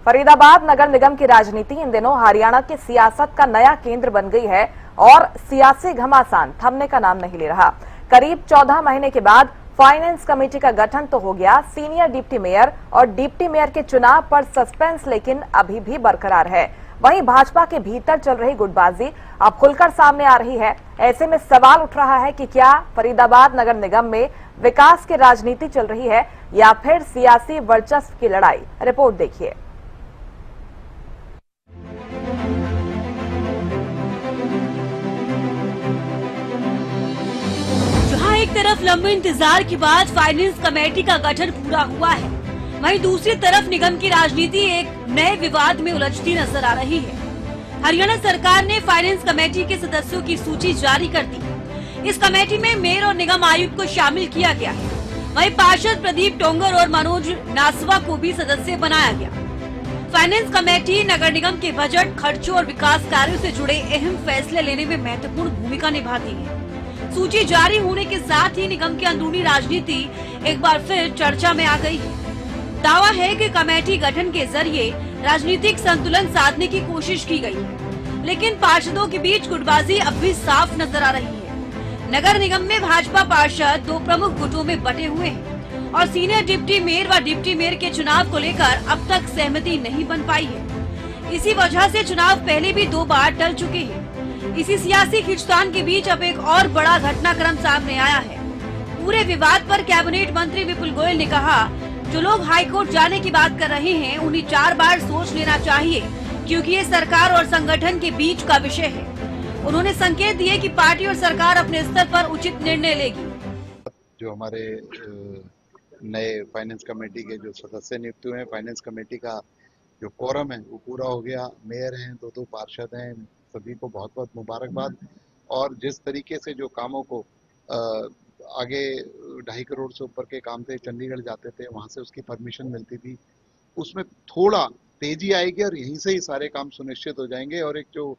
फरीदाबाद नगर निगम की राजनीति इन दिनों हरियाणा की सियासत का नया केंद्र बन गई है और सियासी घमासान थमने का नाम नहीं ले रहा। करीब 14 महीने के बाद फाइनेंस कमेटी का गठन तो हो गया। सीनियर डिप्टी मेयर और डिप्टी मेयर के चुनाव पर सस्पेंस लेकिन अभी भी बरकरार है। वहीं भाजपा के भीतर चल रही गुटबाजी अब खुलकर सामने आ रही है। ऐसे में सवाल उठ रहा है कि क्या फरीदाबाद नगर निगम में विकास की राजनीति चल रही है या फिर सियासी वर्चस्व की लड़ाई। रिपोर्ट देखिए। एक तरफ लंबे इंतजार के बाद फाइनेंस कमेटी का गठन पूरा हुआ है, वहीं दूसरी तरफ निगम की राजनीति एक नए विवाद में उलझती नजर आ रही है। हरियाणा सरकार ने फाइनेंस कमेटी के सदस्यों की सूची जारी कर दी। इस कमेटी में मेयर और निगम आयुक्त को शामिल किया गया है। वहीं पार्षद प्रदीप टोंगर और मनोज नासवा को भी सदस्य बनाया गया। फाइनेंस कमेटी नगर निगम के बजट, खर्चों और विकास कार्यों से जुड़े अहम फैसले लेने में महत्वपूर्ण भूमिका निभाती है। सूची जारी होने के साथ ही निगम की अंदरूनी राजनीति एक बार फिर चर्चा में आ गई है। दावा है कि कमेटी गठन के जरिए राजनीतिक संतुलन साधने की कोशिश की गई है, लेकिन पार्षदों के बीच गुटबाजी अब भी साफ नजर आ रही है। नगर निगम में भाजपा पार्षद दो प्रमुख गुटों में बटे हुए हैं और सीनियर डिप्टी मेयर व डिप्टी मेयर के चुनाव को लेकर अब तक सहमति नहीं बन पाई है। इसी वजह से चुनाव पहले भी 2 बार टल चुके हैं। इसी सियासी खींचतान के बीच अब एक और बड़ा घटनाक्रम सामने आया है। पूरे विवाद पर कैबिनेट मंत्री विपुल गोयल ने कहा, जो लोग हाईकोर्ट जाने की बात कर रहे हैं उन्हें 4 बार सोच लेना चाहिए, क्योंकि ये सरकार और संगठन के बीच का विषय है। उन्होंने संकेत दिए कि पार्टी और सरकार अपने स्तर पर उचित निर्णय लेगी। जो हमारे नए फाइनेंस कमेटी के जो सदस्य नियुक्त हुए हैं, फाइनेंस कमेटी का जो कोरम है वो पूरा हो गया। मेयर हैं, 2 पार्षद हैं, सभी को बहुत बहुत मुबारकबाद। और जिस तरीके से जो कामों को आगे 2.5 करोड़ से ऊपर के काम थे, चंडीगढ़ जाते थे, वहां से उसकी परमिशन मिलती थी, उसमें थोड़ा तेजी आएगी और यहीं से ही सारे काम सुनिश्चित हो जाएंगे। और एक जो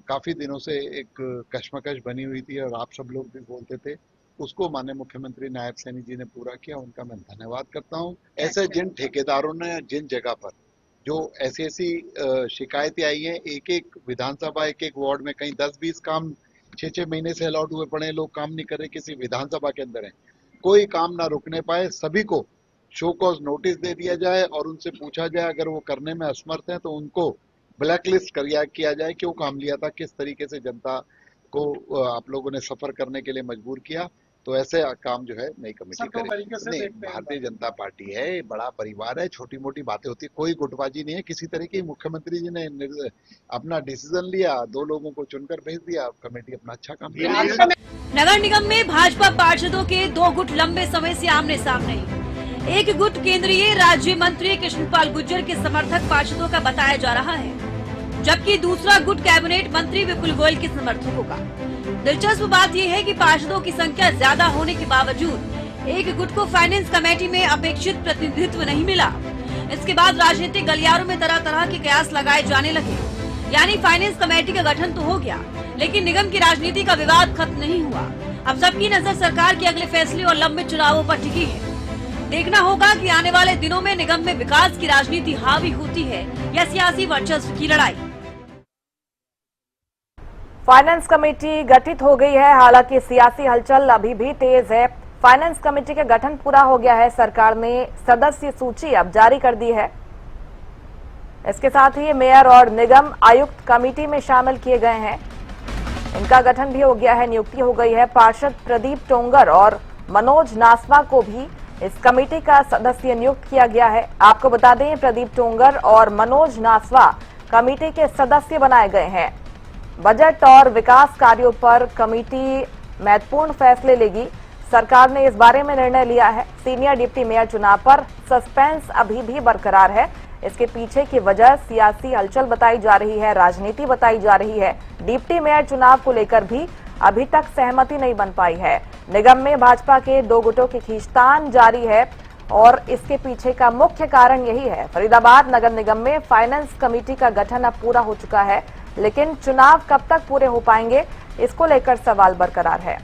काफी दिनों से एक कश्मकश बनी हुई थी और आप सब लोग भी बोलते थे, उसको माननीय मुख्यमंत्री नायब सैनी जी ने पूरा किया। उनका मैं धन्यवाद करता हूँ। ऐसे जिन ठेकेदारों ने जिन जगह पर जो ऐसी शिकायतें आई हैं, एक विधानसभा, एक वार्ड में कहीं 10-20 काम 6-6 महीने से अलॉट हुए पड़े हैं, लोग काम नहीं कर रहे, किसी विधानसभा के अंदर है, कोई काम ना रुकने पाए, सभी को शो कॉज नोटिस दे दिया जाए और उनसे पूछा जाए, अगर वो करने में असमर्थ हैं तो उनको ब्लैकलिस्ट किया जाए, क्यों काम लिया था, किस तरीके से जनता को आप लोगों ने सफर करने के लिए मजबूर किया। तो ऐसे काम जो है नई कमेटी करेगी। नहीं, भारतीय जनता पार्टी है, बड़ा परिवार है, छोटी मोटी बातें होती है, कोई गुटबाजी नहीं है किसी तरह की। मुख्यमंत्री जी ने अपना डिसीजन लिया, 2 लोगों को चुनकर भेज दिया, कमेटी अपना अच्छा काम किया। नगर निगम में भाजपा पार्षदों के 2 गुट लंबे समय से आमने सामने हैं। एक गुट केंद्रीय राज्य मंत्री कृष्णपाल गुर्जर के समर्थक पार्षदों का बताया जा रहा है, जबकि दूसरा गुट कैबिनेट मंत्री विपुल गोयल के समर्थकों का। दिलचस्प बात यह है कि पार्षदों की संख्या ज्यादा होने के बावजूद एक गुट को फाइनेंस कमेटी में अपेक्षित प्रतिनिधित्व नहीं मिला। इसके बाद राजनीतिक गलियारों में तरह तरह के कयास लगाए जाने लगे। यानी फाइनेंस कमेटी का गठन तो हो गया, लेकिन निगम की राजनीति का विवाद खत्म नहीं हुआ। अब सबकी नजर सरकार के अगले फैसले और लंबे चुनावों पर टिकी है। देखना होगा कि आने वाले दिनों में निगम में विकास की राजनीति हावी होती है या सियासी वर्चस्व की लड़ाई। फाइनेंस कमेटी गठित हो गई है, हालांकि सियासी हलचल अभी भी तेज है। फाइनेंस कमेटी का गठन पूरा हो गया है, सरकार ने सदस्य सूची अब जारी कर दी है। इसके साथ ही मेयर और निगम आयुक्त कमेटी में शामिल किए गए हैं, इनका गठन भी हो गया है, नियुक्ति हो गई है। पार्षद प्रदीप टोंगर और मनोज नासवा को भी इस कमेटी का सदस्य नियुक्त किया गया है। आपको बता दें, प्रदीप टोंगर और मनोज नासवा कमेटी के सदस्य बनाए गए हैं। बजट और विकास कार्यों पर कमेटी महत्वपूर्ण फैसले लेगी। सरकार ने इस बारे में निर्णय लिया है। सीनियर डिप्टी मेयर चुनाव पर सस्पेंस अभी भी बरकरार है। इसके पीछे की वजह सियासी हलचल बताई जा रही है, राजनीति बताई जा रही है। डिप्टी मेयर चुनाव को लेकर भी अभी तक सहमति नहीं बन पाई है। निगम में भाजपा के 2 गुटों की खींचतान जारी है और इसके पीछे का मुख्य कारण यही है। फरीदाबाद नगर निगम में फाइनेंस कमेटी का गठन अब पूरा हो चुका है, लेकिन चुनाव कब तक पूरे हो पाएंगे, इसको लेकर सवाल बरकरार है।